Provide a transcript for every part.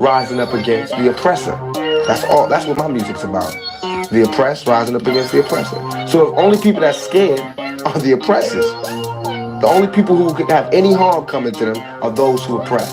rising up against the oppressor. That's all. That's what my music's about. The oppressed rising up against the oppressor. So the only people that's scared are the oppressors. The only people who can have any harm coming to them are those who oppress.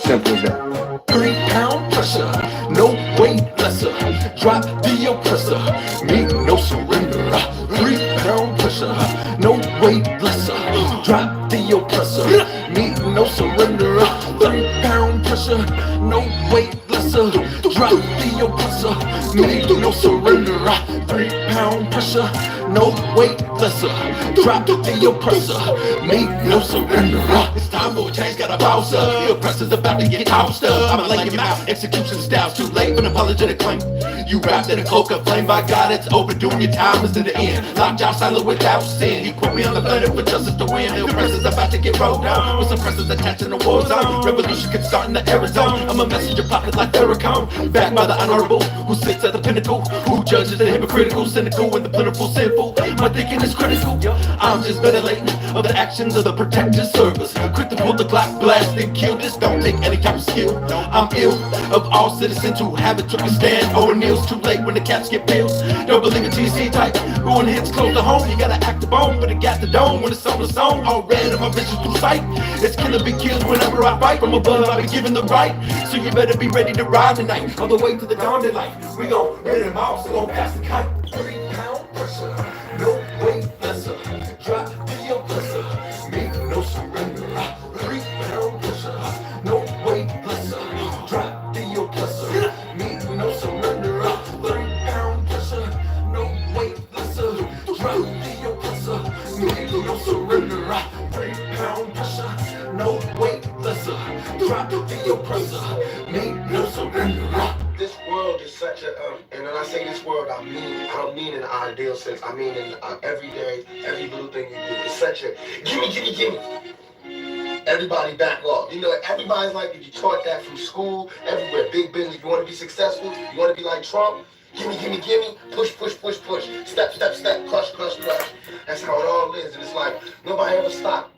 Simple as that. 3-pound pressure, no weight lesser. Drop the oppressor, meet no surrender. 3-pound pressure, no weight lesser. Drop the oppressor, meet no surrender. 3-pound pressure, no weight lesser. Drop the oppressor, meet no surrender. 3-pound pressure, no weight lesser. Drop the oppressor, meet no surrender. It's time for a change, gotta bounce up. The oppressor's about to get tossed up. I'ma lay him out, execution styles too late for an apologetic claim. You wrapped in a cloak of flame, by God it's over. Doing your time is to the end. Locked out silent without sin. You put me on the planet for justice to win. The oppressor's about to get rolled down with suppressors attached in the war zone. Revolution can start in the Arizona. I'm a messenger prophet like Farrakhan, backed by the honorable who sits at the pinnacle, who judges the hypocritical, cynical, and the plentiful sinful. My thinking is critical. I'm just ventilating of the actions of the protective service. Quick to pull the Glock, blast and kill. This don't take any type of skill. I'm ill of all citizens who haven't took a stand. Over meals too late when the caps get pills. Don't believe it, TC type. Ruin hits close to home. You gotta act the bone, but it got the dome when it's on the song. All red of my vision through sight. It's killer be killed whenever I fight. From above I be given the right. So you better be ready to ride tonight. All the way to the dawn daylight. We gon' rid them out, so gon' pass the kite. 3-pound pressure, no weight lesser. Drop the oppressor, make no surrender. 3-pound pressure, no weight lesser. Drop the oppressor, make no surrender. 3-pound pressure, no weight lesser. Drop the oppressor, make no surrender. 3-pound pressure, no weight lesser. Drop the oppressor, make no surrender. This world is such a, and when I say this world, I don't mean in an ideal sense. I mean in every day, every little thing you do. It's such a gimme. Everybody back off. You know, everybody's like, if you taught that from school, everywhere, big business, you want to be successful, you want to be like Trump, gimme, push, step, crush. That's how it all is, and it's like, nobody ever stopped.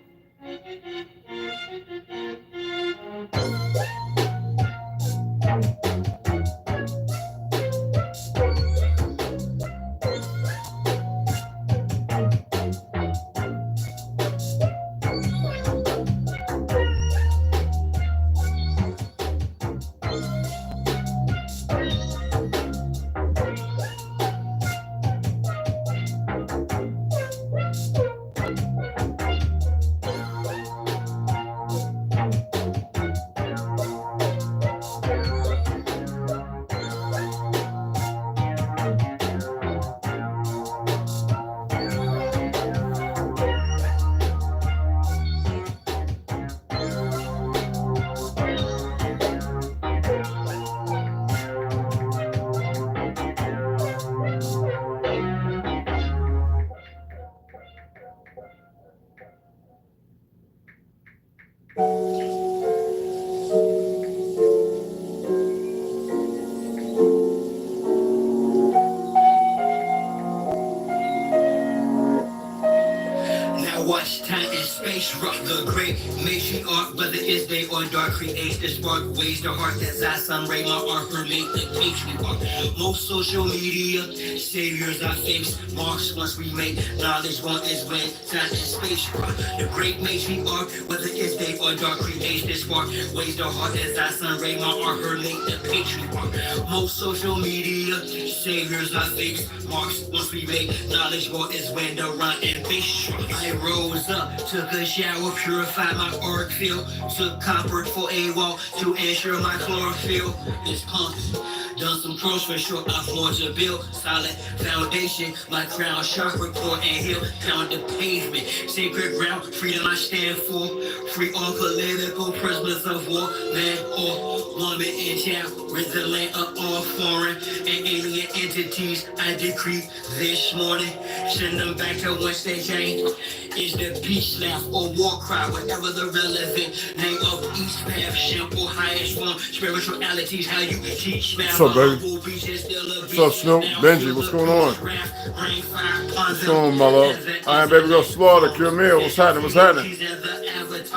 Watch time and space rock the great matriarch, whether it's day or dark, creates the spark, ways the heart that's I sun ray my art her make the patriarch. Most social media saviors are fakes, marks once we make knowledge one is when time and space rock the great matriarch, whether it's day or dark, creates the spark, ways the heart that's I sun ray my art her make the patriarch. Most social media saviors are fakes, marks once we make knowledge one is when the run and base rock. I rose up, took a shower, purified my auric field, took copper for a wall to ensure my chlorophyll is pumped. Done some pros for sure, I floored to build solid foundation, my crown chakra, core and hill, pound the pavement, sacred ground, freedom I stand for, free all political prisoners of war, man or woman and child, rid the land of all foreign and alien entities. I decree this morning, send them back to whence they came. Is the peace laugh or war cry, whatever the relevant name of each path, simple, highest form, spiritualities, how you teach math. What's up, baby? What's up, Snoop? Benji, what's going on? What's going on, my love? All right, baby, go Slaughter, Kill Meal. What's happening?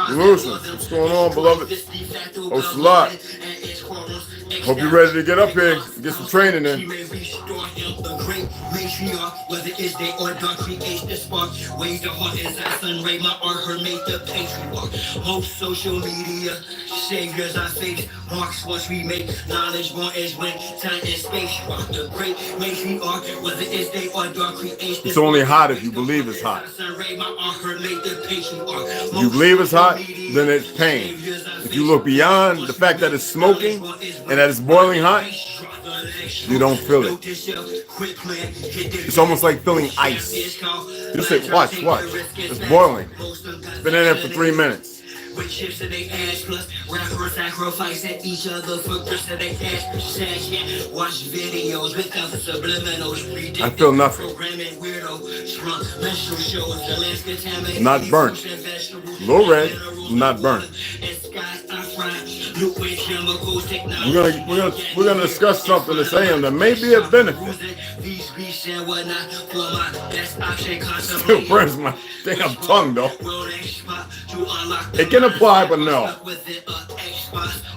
Lucian, what's going on, beloved? What's a lot? Hope you're ready to get up here and get some training in. She may restore him, the great matriarch, whether it's day or dark, creates the spark. Waves the heart as I sun ray, my art, her made the patriarch. Most social media saviors I face, marks once we make knowledge born is when time and space rock. The great matriarch, whether it's day or dark, creates the It's only hot if you believe it's hot. If you believe it's hot, then it's pain. If you look beyond the fact that it's smoking and that it's boiling hot, you don't feel it. It's almost like feeling ice. You say, watch. It's boiling. It's been in there for 3 minutes. With chips in their ass, plus rappers sacrificing each other for grits in their ass. Watch videos without the subliminals. I feel nothing. Not burnt. Low red, not burnt. We're gonna discuss something this AM that may be a benefit. Still burns my damn tongue though. It can apply, but no.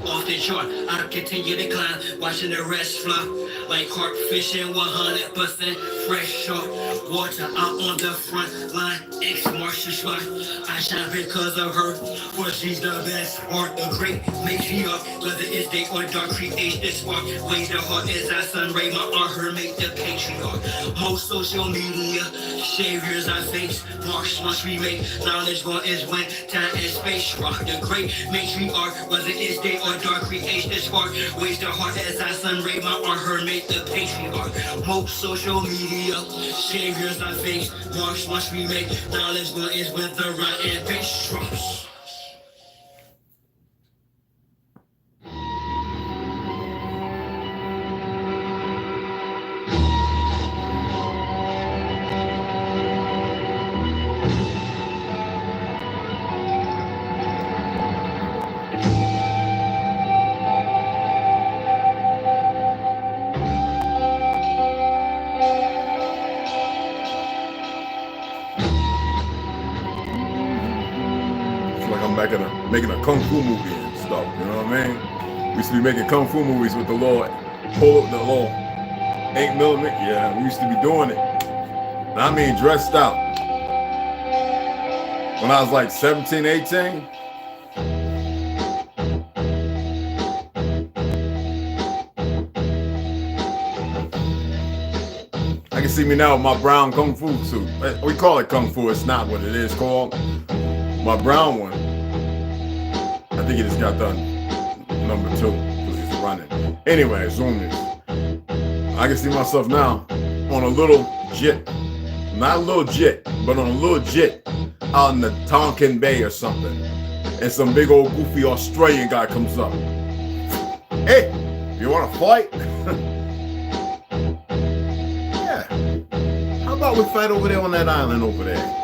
Off the chart, I continue to climb, watching the rest flop like carp fishing, 100% fresh shark water. I'm on the front line, ex-martial spot. I shine because of her, for she's the best part. The great matriarch, whether it's day or dark, creates this spark. Waves the heart as I sun ray, my art, her make the patriarch. Most social media saviors I face, marks once we make knowledge born is when time and space rock. The great matriarch, whether it's day or dark, creates the spark. Waves the heart as I sun ray, my art, her make the patriarch. Most social media saviors I face, marks once we make knowledge born is when the right and base drops. Making a kung fu movie and stuff, you know what I mean? We used to be making kung fu movies with the little 8mm. Yeah, we used to be doing it. And I mean, dressed out. When I was like 17, 18. I can see me now with my brown kung fu suit. We call it kung fu, it's not what it is called. My brown one. I think he just got done number 2 because he's running. Anyway, zoom in. I can see myself now on a little jet. Not a little jet, but on a little jet out in the Tonkin Bay or something. And some big old goofy Australian guy comes up. Hey, you want to fight? Yeah. How about we fight over there on that island over there?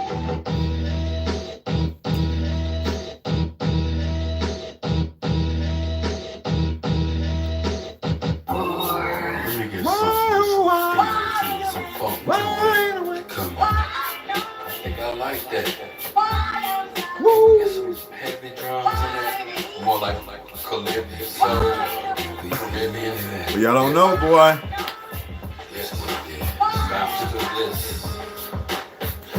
Well, y'all don't know, boy.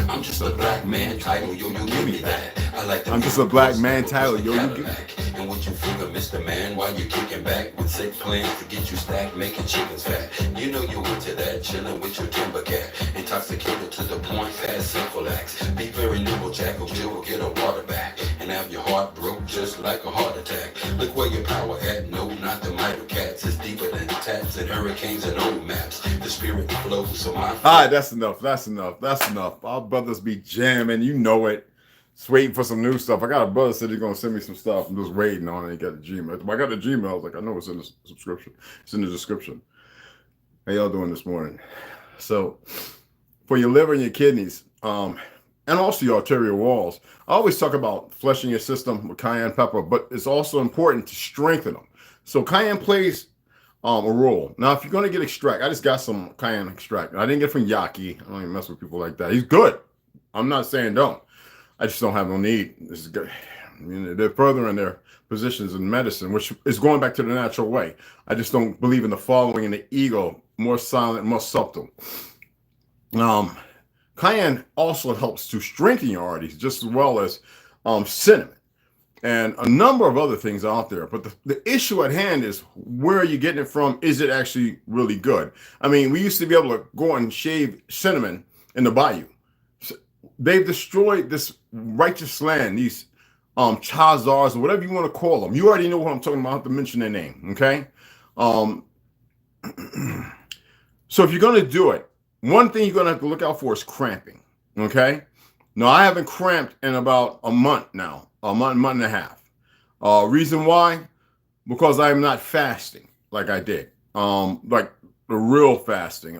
I'm just a black man title, yo, you give me that. I like I'm just a black man title, yo, you give me. And what you figure, Mr. Man, while you kicking back with sick plans to get you stacked, making chickens fat. You know you into that, chilling with your timber cat, intoxicated to the point, fast, simple acts. Be very nimble, Jack, or Jill will get a water back, and have your heart broke just like a heart attack. Look where your power at, no, not the mighty cats. It's deeper than tats and hurricanes and old maps. The spirit flows, so my... Alright, that's enough. Our brothers be jamming, you know it. Just waiting for some new stuff. I got a brother said he's gonna send me some stuff. I'm just waiting on it. He got a Gmail. I got the Gmail. I was like, I know it's in the subscription. It's in the description. How y'all doing this morning? So, for your liver and your kidneys, and also your arterial walls, I always talk about fleshing your system with cayenne pepper, but it's also important to strengthen them. So cayenne plays a role. Now, if you're gonna get extract, I just got some cayenne extract. I didn't get it from Yaki. I don't even mess with people like that. He's good. I'm not saying don't. I just don't have no need. This is good. I mean, they're further in their positions in medicine, which is going back to the natural way. I just don't believe in the following and the ego, more silent, more subtle. Cayenne also helps to strengthen your arteries just as well as cinnamon and a number of other things out there. But the issue at hand is, where are you getting it from? Is it actually really good? I mean, we used to be able to go and shave cinnamon in the bayou. They've destroyed this righteous land, these Chazars or whatever you want to call them. You already know what I'm talking about. I don't have to mention their name, okay? So if you're going to do it, one thing you're going to have to look out for is cramping, okay? No, I haven't cramped in about a month now, a month and a half. Reason why? Because I am not fasting like I did, like the real fasting.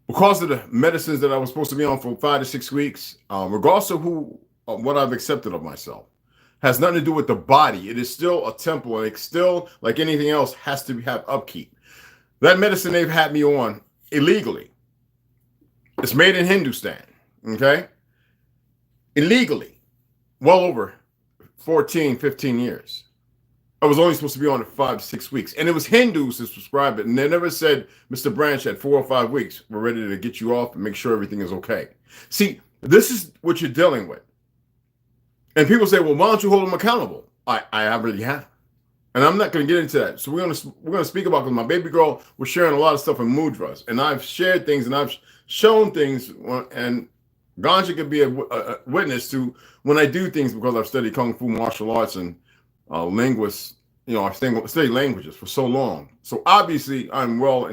Because of the medicines that I was supposed to be on for 5 to 6 weeks, regardless of what I've accepted of myself, has nothing to do with the body. It is still a temple, and it still, like anything else, has to have upkeep. That medicine they've had me on illegally. It's made in Hindustan, okay? Illegally, well over 14, 15 years. I was only supposed to be on it 5 to 6 weeks. And it was Hindus that prescribed it. And they never said, Mr. Branch, at 4 or 5 weeks, we're ready to get you off and make sure everything is okay. See, this is what you're dealing with. And people say, well, why don't you hold them accountable? I already have. And I'm not going to get into that. So we're going to speak about, because my baby girl was sharing a lot of stuff in mudras. And I've shared things and I've shown things. And Ganja could be a witness to when I do things, because I've studied Kung Fu martial arts and linguist, I've studied languages for so long. So obviously I'm well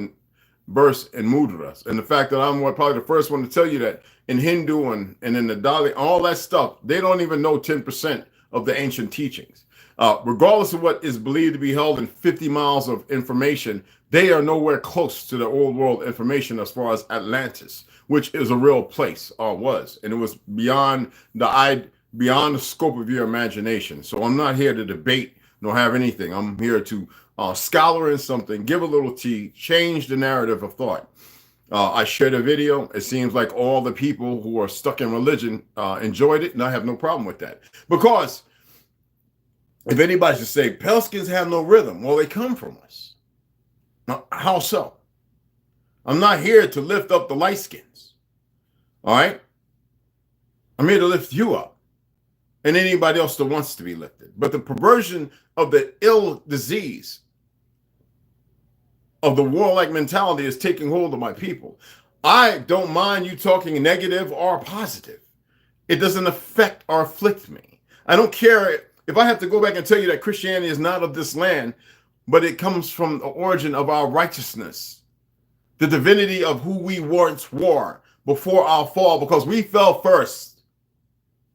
versed in mudras. And the fact that I'm probably the first one to tell you that in Hindu and in the Dali, all that stuff, they don't even know 10% of the ancient teachings. Regardless of what is believed to be held in 50 miles of information, they are nowhere close to the old world information as far as Atlantis, which is a real place, or was. And it was beyond the scope of your imagination. So I'm not here to debate nor have anything. I'm here to scholar in something, give a little tea, change the narrative of thought. I shared a video. It seems like all the people who are stuck in religion enjoyed it, and I have no problem with that. Because if anybody should say, pale skins have no rhythm, well, they come from us. Now, how so? I'm not here to lift up the light skins. All right? I'm here to lift you up and anybody else that wants to be lifted. But the perversion of the ill disease of the warlike mentality is taking hold of my people. I don't mind you talking negative or positive. It doesn't affect or afflict me. I don't care if I have to go back and tell you that Christianity is not of this land, but it comes from the origin of our righteousness, the divinity of who we once were before our fall, because we fell first.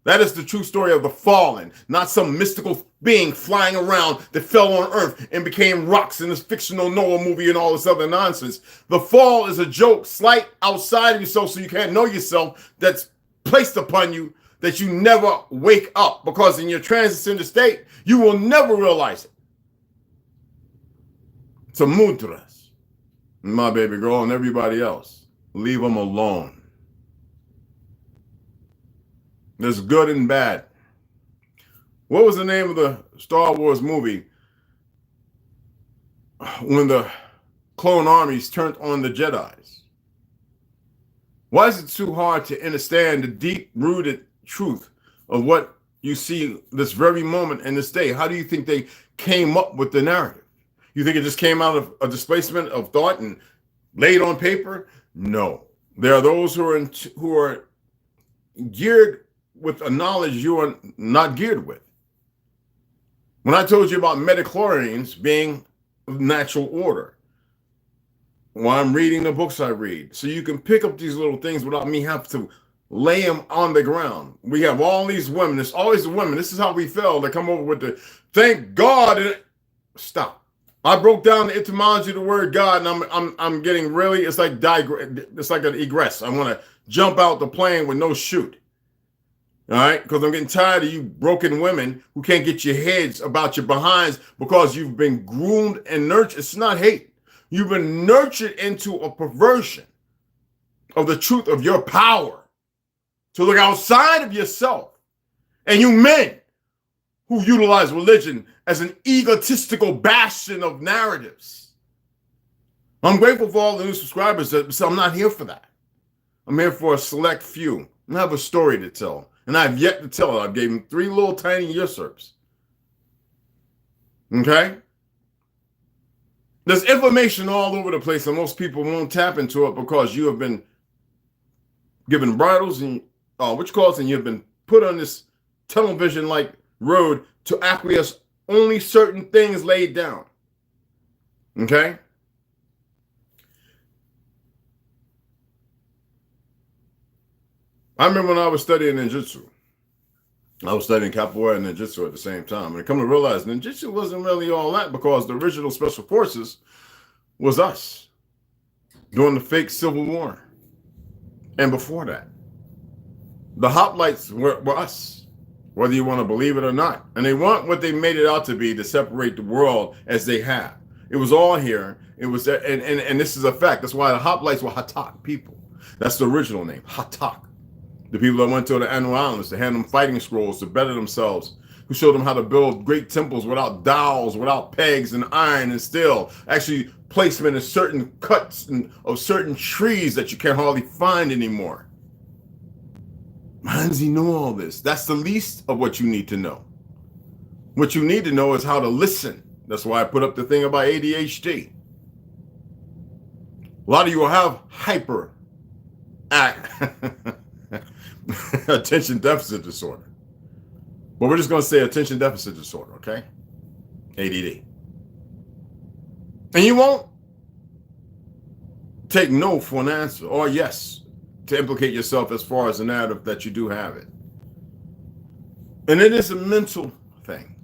That is the true story of the fallen, not some mystical being flying around that fell on earth and became rocks in this fictional Noah movie and all this other nonsense. The fall is a joke, slight outside of yourself so you can't know yourself, that's placed upon you, that you never wake up, because in your transcendent state, you will never realize it. So mudras, my baby girl and everybody else, leave them alone. There's good and bad. What was the name of the Star Wars movie when the clone armies turned on the Jedis? Why is it too hard to understand the deep-rooted truth of what you see this very moment in this day? How do you think they came up with the narrative? You think it just came out of a displacement of thought and laid on paper? No. There are those who are geared with a knowledge you are not geared with. When I told you about metachlorines being natural order, well, I'm reading the books I read, so you can pick up these little things without me having to lay them on the ground. We have all these women. It's always the women. This is how we feel. They come over with the thank God. Stop. I broke down the etymology of the word God, and I'm getting really. It's like an egress. I want to jump out the plane with no chute. All right, because I'm getting tired of you broken women who can't get your heads about your behinds because you've been groomed and nurtured. It's not hate. You've been nurtured into a perversion of the truth of your power to look outside of yourself And you men who utilize religion as an egotistical bastion of narratives. I'm grateful for all the new subscribers, so I'm not here for that. I'm here for a select few. I have a story to tell, and I've yet to tell it. I gave them 3 little tiny usurps. Okay? There's information all over the place, and most people won't tap into it because you have been given bridles and and you've been put on this television-like road to acquiesce only certain things laid down. Okay? I remember when I was studying ninjutsu. I was studying capoeira and ninjutsu at the same time. And I come to realize ninjutsu wasn't really all that because the original special forces was us during the fake Civil War. And before that, the hoplites were us, whether you want to believe it or not. And they weren't what they made it out to be to separate the world as they have. It was all here. It was, and this is a fact. That's why the hoplites were Hatak people. That's the original name, Hatak. The people that went to the Anu Islands to hand them fighting scrolls to better themselves, who showed them how to build great temples without dowels, without pegs and iron and steel. Actually, placement in certain cuts of certain trees that you can hardly find anymore. How does he know all this? That's the least of what you need to know. What you need to know is how to listen. That's why I put up the thing about ADHD. A lot of you will have hyper attention deficit disorder. But we're just going to say attention deficit disorder, okay? ADD. And you won't take no for an answer or yes to implicate yourself as far as the narrative that you do have it. And it is a mental thing.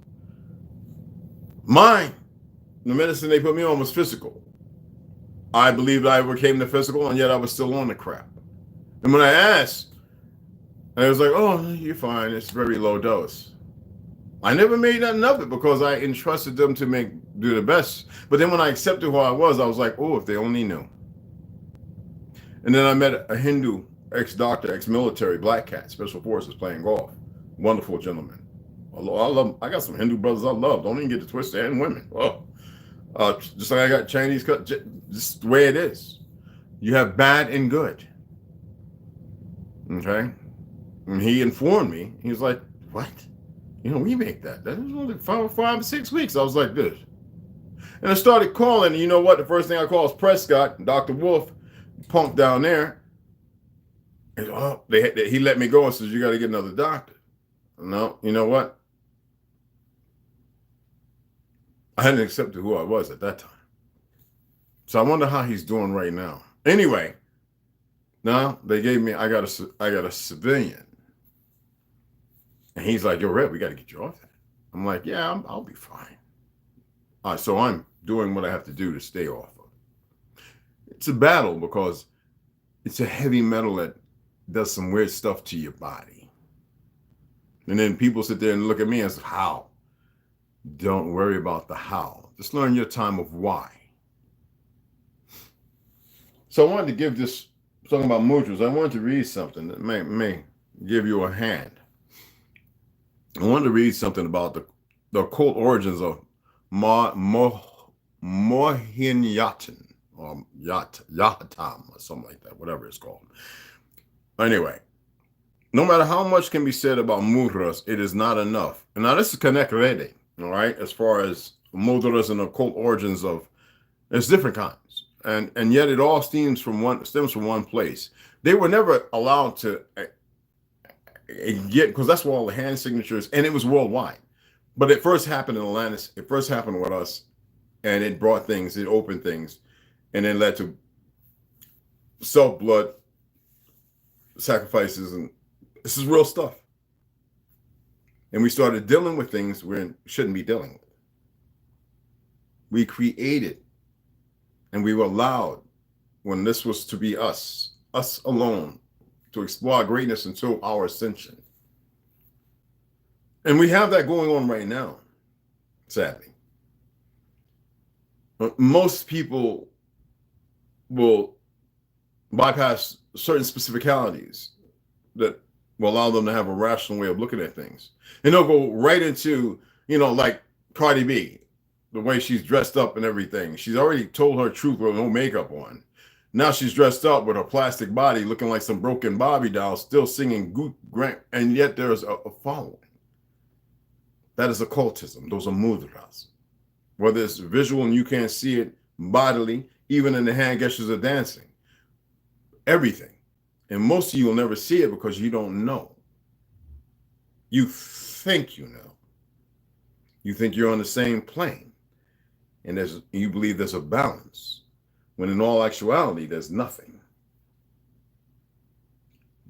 Mine, the medicine they put me on was physical. I believed I overcame the physical, and yet I was still on the crap. And when I asked, I was like, oh, you're fine. It's very low dose. I never made nothing of it because I entrusted them to do the best. But then when I accepted who I was like, oh, if they only knew. And then I met a Hindu ex-doctor, ex-military, black cat, special forces, playing golf. Wonderful gentleman. I love. I got some Hindu brothers I love. Don't even get it twisted, and women. Well, just like I got Chinese cut, just the way it is. You have bad and good. Okay? And he informed me. He was like, what? You know, we make that. That was only 5 or 6 weeks. I was like this. And I started calling. And you know what? The first thing I called was Prescott, Dr. Wolf, punk down there. And he let me go and says, you got to get another doctor. No, you know what? I hadn't accepted who I was at that time. So I wonder how he's doing right now. Anyway, now they gave me, I got a civilian. And he's like, yo, Red, we got to get you off that. I'm like, yeah, I'll be fine. So I'm doing what I have to do to stay off of it. It's a battle because it's a heavy metal that does some weird stuff to your body. And then people sit there and look at me and say, how? Don't worry about the how. Just learn your time of why. So I wanted to give this, talking about mudras, I wanted to read something that may give you a hand. I wanted to read something about the occult origins of Mohiniyattan or Yahatam or something like that, whatever it's called. Anyway, no matter how much can be said about mudras, it is not enough. And now this is Connect Rede, all right, as far as mudras and occult origins of, there's different kinds. And yet it all stems from one place. They were never allowed to get, because that's where all the hand signatures, and it was worldwide. But it first happened in Atlantis. It first happened with us, and it brought things, it opened things, and then led to self-blood sacrifices, and this is real stuff. And we started dealing with things we shouldn't be dealing with. We created, and we were allowed, when this was to be us alone, to explore our greatness until our ascension. And we have that going on right now, sadly. But most people will bypass certain specificalities that will allow them to have a rational way of looking at things. And they'll go right into, like Cardi B, the way she's dressed up and everything. She's already told her truth with no makeup on. Now she's dressed up with her plastic body looking like some broken Barbie doll, still singing Goot Grant, and yet there's a following. That is occultism. Those are mudras. Whether it's visual and you can't see it, bodily, even in the hand gestures of dancing. Everything. And most of you will never see it because you don't know. You think you know. You think you're on the same plane. And you believe there's a balance. When in all actuality, there's nothing.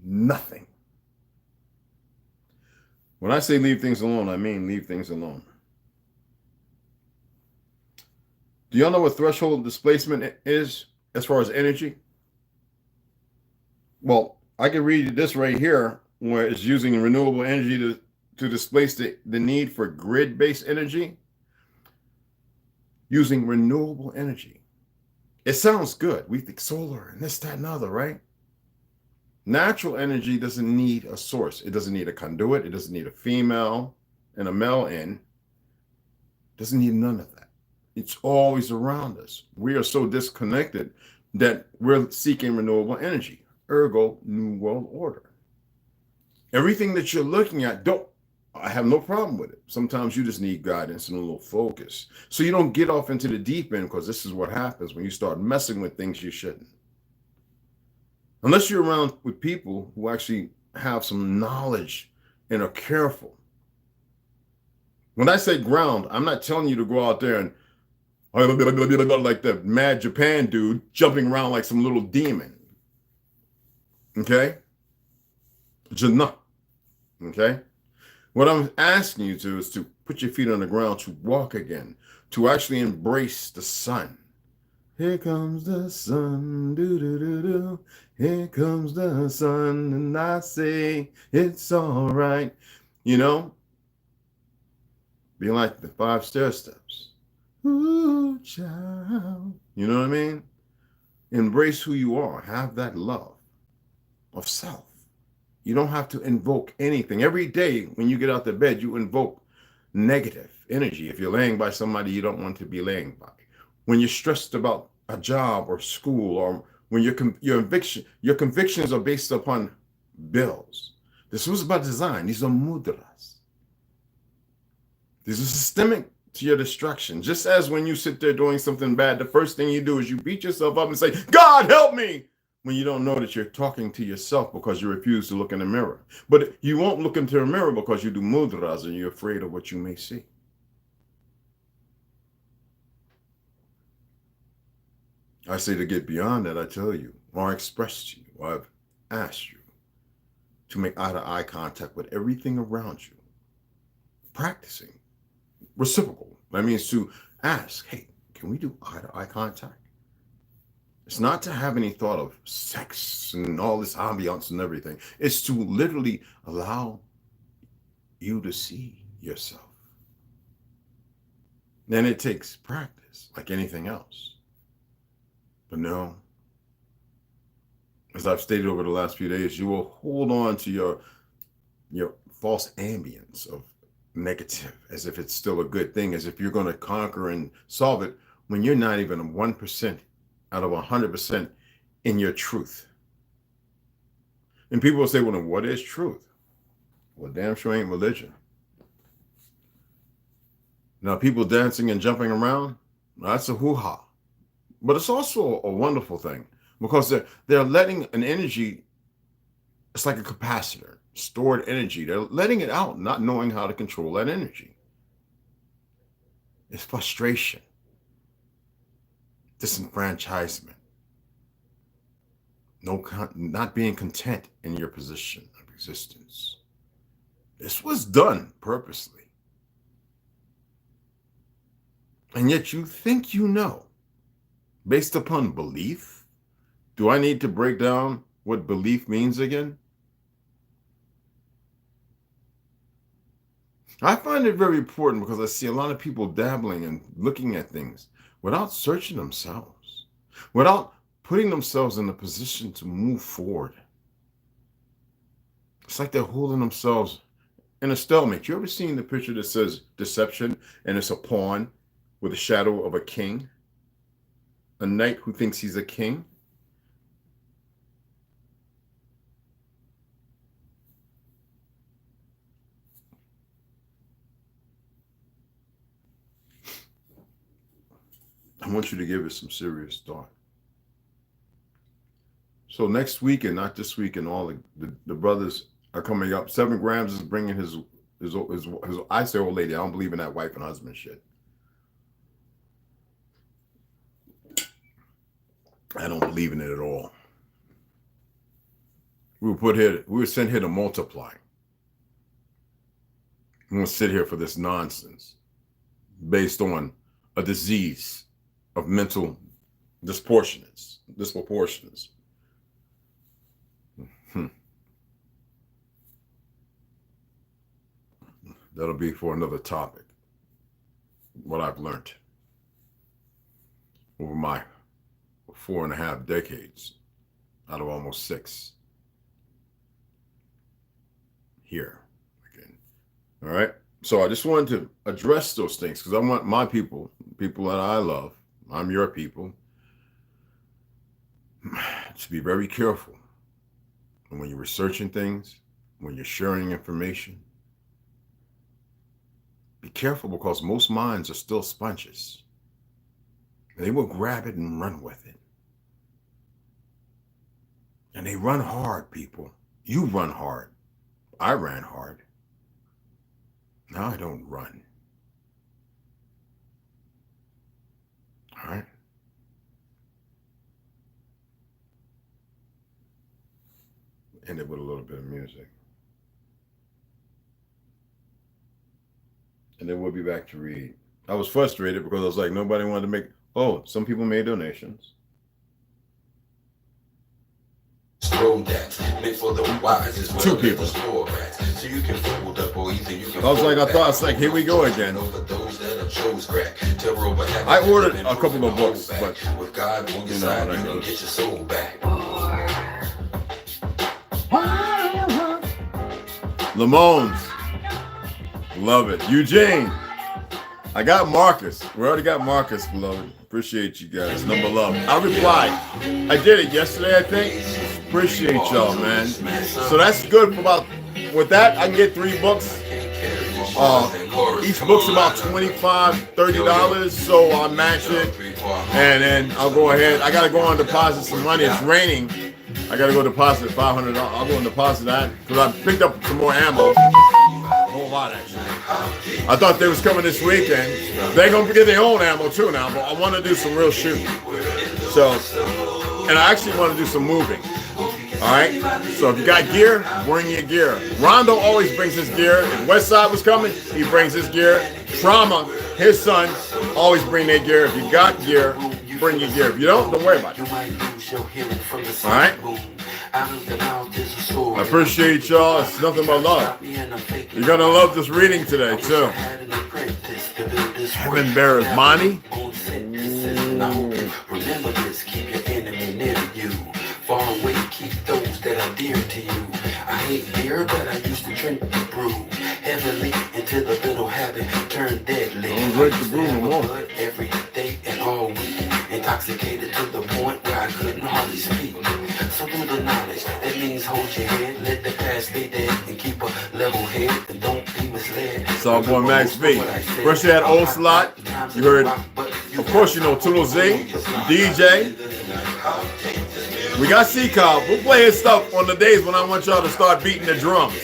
Nothing. When I say leave things alone, I mean leave things alone. Do y'all know what threshold displacement is as far as energy? Well, I can read you this right here, where it's using renewable energy to displace the need for grid-based energy. Using renewable energy. It sounds good. We think solar and this, that, and other, right? Natural energy doesn't need a source. It doesn't need a conduit. It doesn't need a female and a male in. It doesn't need none of that. It's always around us. We are so disconnected that we're seeking renewable energy. Ergo, New World Order. Everything that you're looking at, I have no problem with it. Sometimes you just need guidance and a little focus. So you don't get off into the deep end, because this is what happens when you start messing with things you shouldn't. Unless you're around with people who actually have some knowledge and are careful. When I say ground, I'm not telling you to go out there and like the Mad Japan dude jumping around like some little demon. Okay? Jannah. Okay? What I'm asking you to is to put your feet on the ground, to walk again, to actually embrace the sun. Here comes the sun, do-do-do-do. Here comes the sun, and I say it's all right. Be like the 5 stair steps. Ooh, child. You know what I mean? Embrace who you are. Have that love of self. You don't have to invoke anything. Every day when you get out of bed, you invoke negative energy. If you're laying by somebody you don't want to be laying by. When you're stressed about a job or school, or when your convictions are based upon bills. This was by design. These are mudras. These are systemic to your destruction. Just as when you sit there doing something bad, the first thing you do is you beat yourself up and say, God, help me, when you don't know that you're talking to yourself because you refuse to look in the mirror. But you won't look into a mirror because you do mudras and you're afraid of what you may see. I say to get beyond that, I tell you, or I express to you, or I've asked you to make eye-to-eye contact with everything around you. Practicing. Reciprocal. That means to ask, hey, can we do eye-to-eye contact? It's not to have any thought of sex and all this ambiance and everything. It's to literally allow you to see yourself. Then it takes practice, like anything else. But no, as I've stated over the last few days, you will hold on to your false ambience of negative, as if it's still a good thing, as if you're going to conquer and solve it, when you're not even 1% out of 100% in your truth. And people will say, well, then what is truth? Well, damn sure ain't religion. Now, people dancing and jumping around, that's a hoo-ha. But it's also a wonderful thing, because they're letting an energy, it's like a capacitor, stored energy. They're letting it out, not knowing how to control that energy. It's frustration, disenfranchisement, not being content in your position of existence. This was done purposely. And yet you think you know. Based upon belief? Do I need to break down what belief means again? I find it very important because I see a lot of people dabbling and looking at things without searching themselves, without putting themselves in a position to move forward. It's like they're holding themselves in a stalemate. You ever seen the picture that says deception and it's a pawn with a shadow of a king? A knight who thinks he's a king? I want you to give it some serious thought. So next week and not this week, and all the brothers are coming up. 7 grams is bringing his I say old lady. I don't believe in that wife and husband shit. I don't believe in it at all. We were sent here to multiply. We won't sit here for this nonsense based on a disease of mental disproportions. That'll be for another topic. What I've learned over my 4.5 decades out of almost 6 here again. All right. So I just wanted to address those things because I want my people that I love, I'm your people, to be very careful when you're researching things, when you're sharing information. Be careful because most minds are still sponges. They will grab it and run with it. And they run hard, people. You run hard. I ran hard. Now I don't run. All right? End it with a little bit of music. And then we'll be back to read. I was frustrated because I was like, nobody wanted to make, some people made donations. Scroll that, meant for the wise as well. 2 people. So you can fold up or either you can I was like, here we go again. I ordered a couple of books, but with God on your side, you can get your soul back. Lamones. Love it. Eugene. I got Marcus. We already got Marcus, beloved. Appreciate you guys. Number love. I replied. I did it yesterday, I think. Appreciate y'all, man. So that's good for about, with that, I can get 3 books. Each book's about $25, $30. So I'll match it. And then I'll go ahead. I got to go on deposit some money. It's raining. I got to go deposit $500. I'll go and deposit that because I picked up some more ammo. A whole lot, actually. I thought they was coming this weekend. They're going to get their own ammo too now, but I want to do some real shooting. So, and I actually want to do some moving. All right? So if you got gear, bring your gear. Rondo always brings his gear. If Westside was coming, he brings his gear. Trauma, his son, always bring their gear. If you got gear, bring your gear. If you don't worry about it. All right? I appreciate y'all. It's nothing but love. You're going to love this reading today, too. Heaven Bearers, Monty. Remember this, keep your enemy near you. Far away, keep those that are dear to you. I hate beer, but I used to drink the brew. Heavily into the little habit, turned deadly. Don't drink the brew no more. Every day and all week. Intoxicated to the point where I couldn't hardly speak. So do the knowledge, that means hold your head. Let the past stay dead and keep a level head. And don't be misled. It's all going Max V. First you had Old Slot. You heard, of course you know ToLU'S DJ. We got C-Cobb. We'll play his stuff on the days when I want y'all to start beating the drums.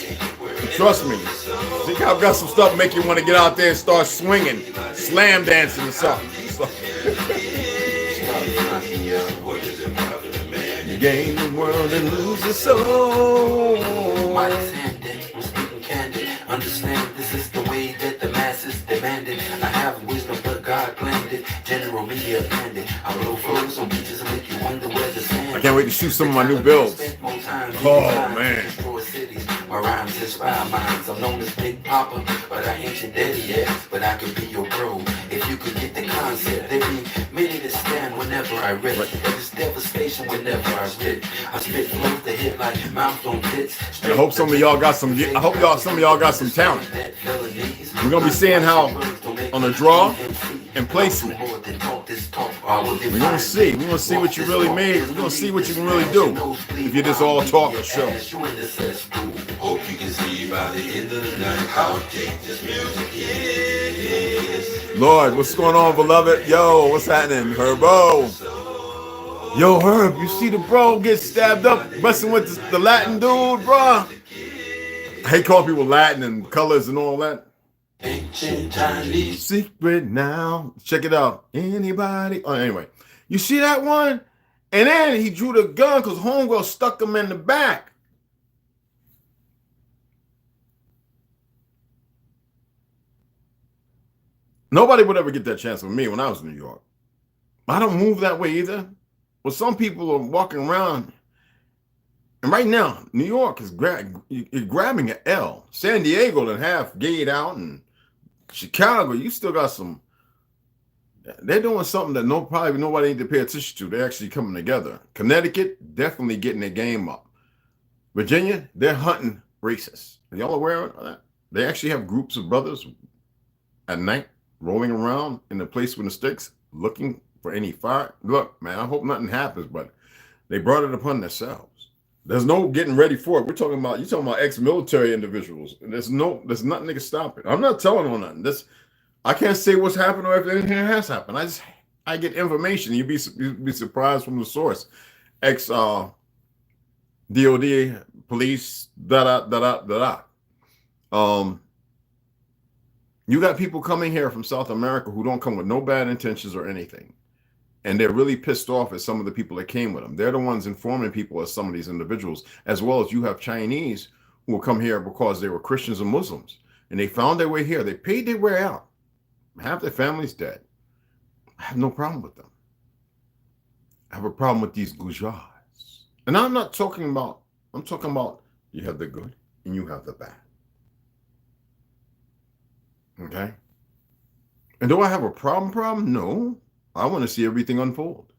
Trust me. C-Cobb got some stuff to make you want to get out there and start swinging, slam dancing and stuff. You gain the world and lose your soul. I'm speaking candid. Understand this is the way that the masses demanded. I have wisdom, but God planned it. General media bandit. I blow flows on beaches and make you wonder where the sand. I can't wait to shoot some of my new builds. Oh man. My rhymes inspire minds. I'm known as Big Papa, but I ain't your daddy yet. But I could be your bro if you could get the concept. There be many that stand whenever whenever I rip. It's devastation whenever I spit. I spit flows that hit like mouth on tits. And I hope some of y'all got some. I hope some of y'all got some talent. We're gonna be seeing how on the draw and placement. We're gonna see. We're gonna see what you really made. We're gonna see what you can really do if you just all talk or show. Hope you can see by the end of the night how deep this music is. Lord, what's going on, beloved? Yo, what's happening, Herbo? Yo, Herb, you see the bro get stabbed up messing with the Latin dude, bro? I hate calling people Latin and colors and all that. Ancient Chinese. Secret now. Check it out. Anybody? Oh, anyway. You see that one? And then he drew the gun because homegirl stuck him in the back. Nobody would ever get that chance with me when I was in New York. I don't move that way either. Well, some people are walking around. And right now, New York is you're grabbing an L. San Diego done half gayed out, and Chicago, you still got some. They're doing something that probably nobody need to pay attention to. They're actually coming together. Connecticut, definitely getting their game up. Virginia, they're hunting racists. Are y'all aware of that? They actually have groups of brothers at night rolling around in the place with the sticks, looking for any fire. Look, man, I hope nothing happens, but they brought it upon themselves. There's no getting ready for it. You're talking about ex-military individuals. There's nothing that can stop it. I'm not telling on nothing. I can't say what's happened or if anything has happened. I get information. You'd be surprised from the source. DOD, police, You got people coming here from South America who don't come with no bad intentions or anything. And they're really pissed off at some of the people that came with them. They're the ones informing people of some of these individuals, as well as you have Chinese who will come here because they were Christians and Muslims. And they found their way here. They paid their way out. Half their family's dead. I have no problem with them. I have a problem with these Gujars. And I'm talking about you have the good and you have the bad. Okay? And do I have a problem? No. I want to see everything unfold.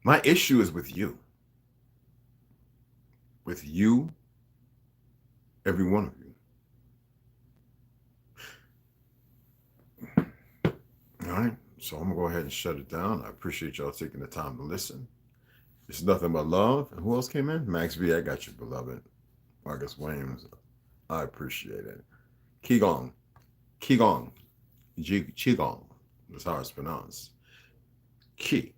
My issue is with you. With you, every one of you. All right, so I'm going to go ahead and shut it down. I appreciate y'all taking the time to listen. It's nothing but love. And who else came in? Max B, I got you, beloved. Marcus Williams, I appreciate it. Qigong. Qigong, that's how it's pronounced. Qi,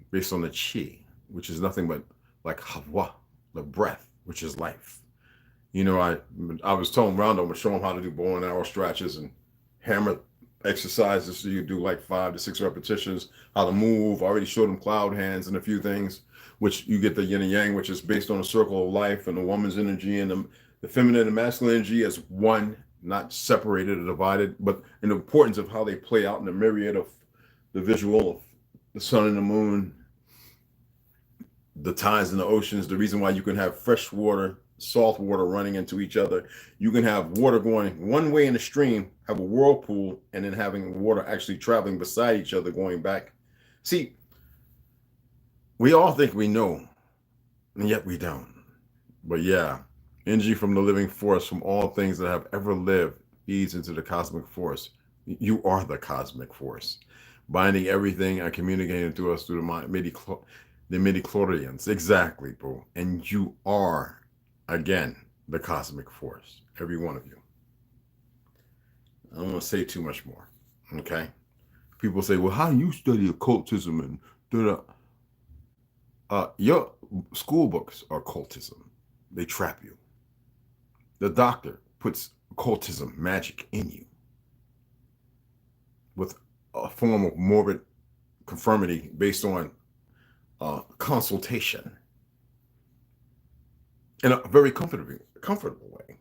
based on the Qi, which is nothing but like Hawa, the breath, which is life. You know, I was telling Rondo, to show him how to do bow and arrow stretches and hammer exercises. So you do like 5 to 6 repetitions, how to move. I already showed him cloud hands and a few things, which you get the yin and yang, which is based on a circle of life and the woman's energy and the feminine and masculine energy as one, not separated or divided, but in the importance of how they play out in the myriad of the visual of the sun and the moon, the tides and the oceans, the reason why you can have fresh water, salt water running into each other. You can have water going one way in the stream, have a whirlpool, and then having water actually traveling beside each other going back. See, we all think we know, and yet we don't. But yeah, energy from the living force, from all things that have ever lived, feeds into the cosmic force. You are the cosmic force, binding everything and communicating to us through the midi-chlorians. Exactly, bro. And you are, again, the cosmic force. Every one of you. I don't want to say too much more. Okay? People say, well, how do you study occultism and your school books are occultism. They trap you. The doctor puts occultism, magic in you with a form of morbid conformity based on consultation in a very comfortable way.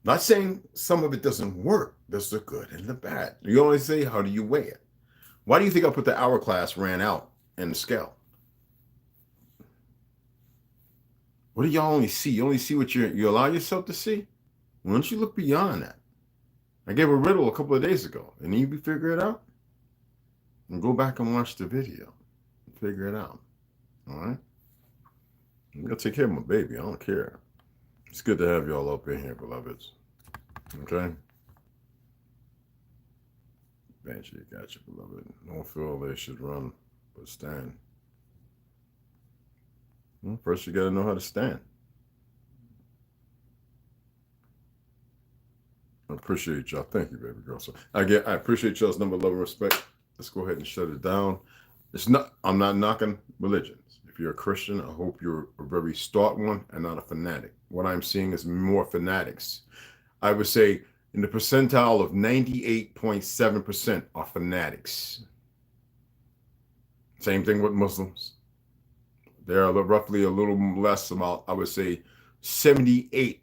Not saying some of it doesn't work. There's the good and the bad. You only say, how do you weigh it? Why do you think I put the hourglass ran out in the scale? What do y'all only see? You only see what you allow yourself to see? Why don't you look beyond that? I gave a riddle a couple of days ago. And you figure it out? and go back and watch the video and figure it out. All right? I'm going to take care of my baby. I don't care. It's good to have y'all up in here, beloveds. Okay? Banshee, got you, beloved. Don't feel they should run, but stand. Well, first, you got to know how to stand. I appreciate y'all. Thank you, baby girl. So I appreciate y'all's number, love, and respect. Let's go ahead and shut it down. I'm not knocking religions. If you're a Christian, I hope you're a very staunch one and not a fanatic. What I'm seeing is more fanatics. I would say in the percentile of 98.7% are fanatics. Same thing with Muslims. They're roughly a little less, about, I would say, 78%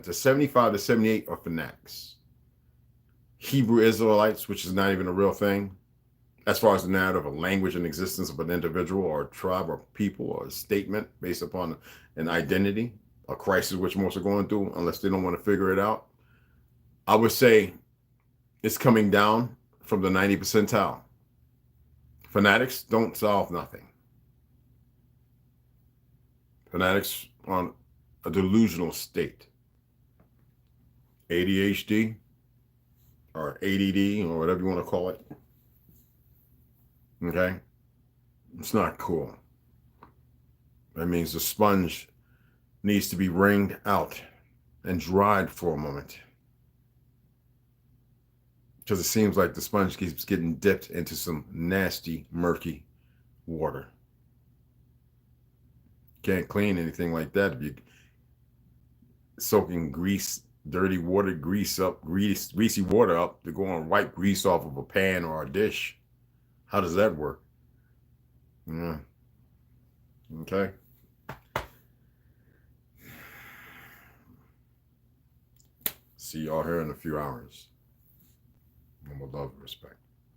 to 75 to 78 are fanatics. Hebrew Israelites, which is not even a real thing, as far as the narrative, a language and existence of an individual or a tribe or people or a statement based upon an identity, a crisis which most are going through, unless they don't want to figure it out. I would say it's coming down from the 90 percentile. Fanatics don't solve nothing. Fanatics on a delusional state. ADHD or ADD or whatever you want to call it. Okay? It's not cool. That means the sponge needs to be wringed out and dried for a moment. Because it seems like the sponge keeps getting dipped into some nasty, murky water. Can't clean anything like that if you're soaking grease, dirty water, greasy water up to go and wipe grease off of a pan or a dish. How does that work? Yeah. Okay. See y'all here in a few hours. With love and respect.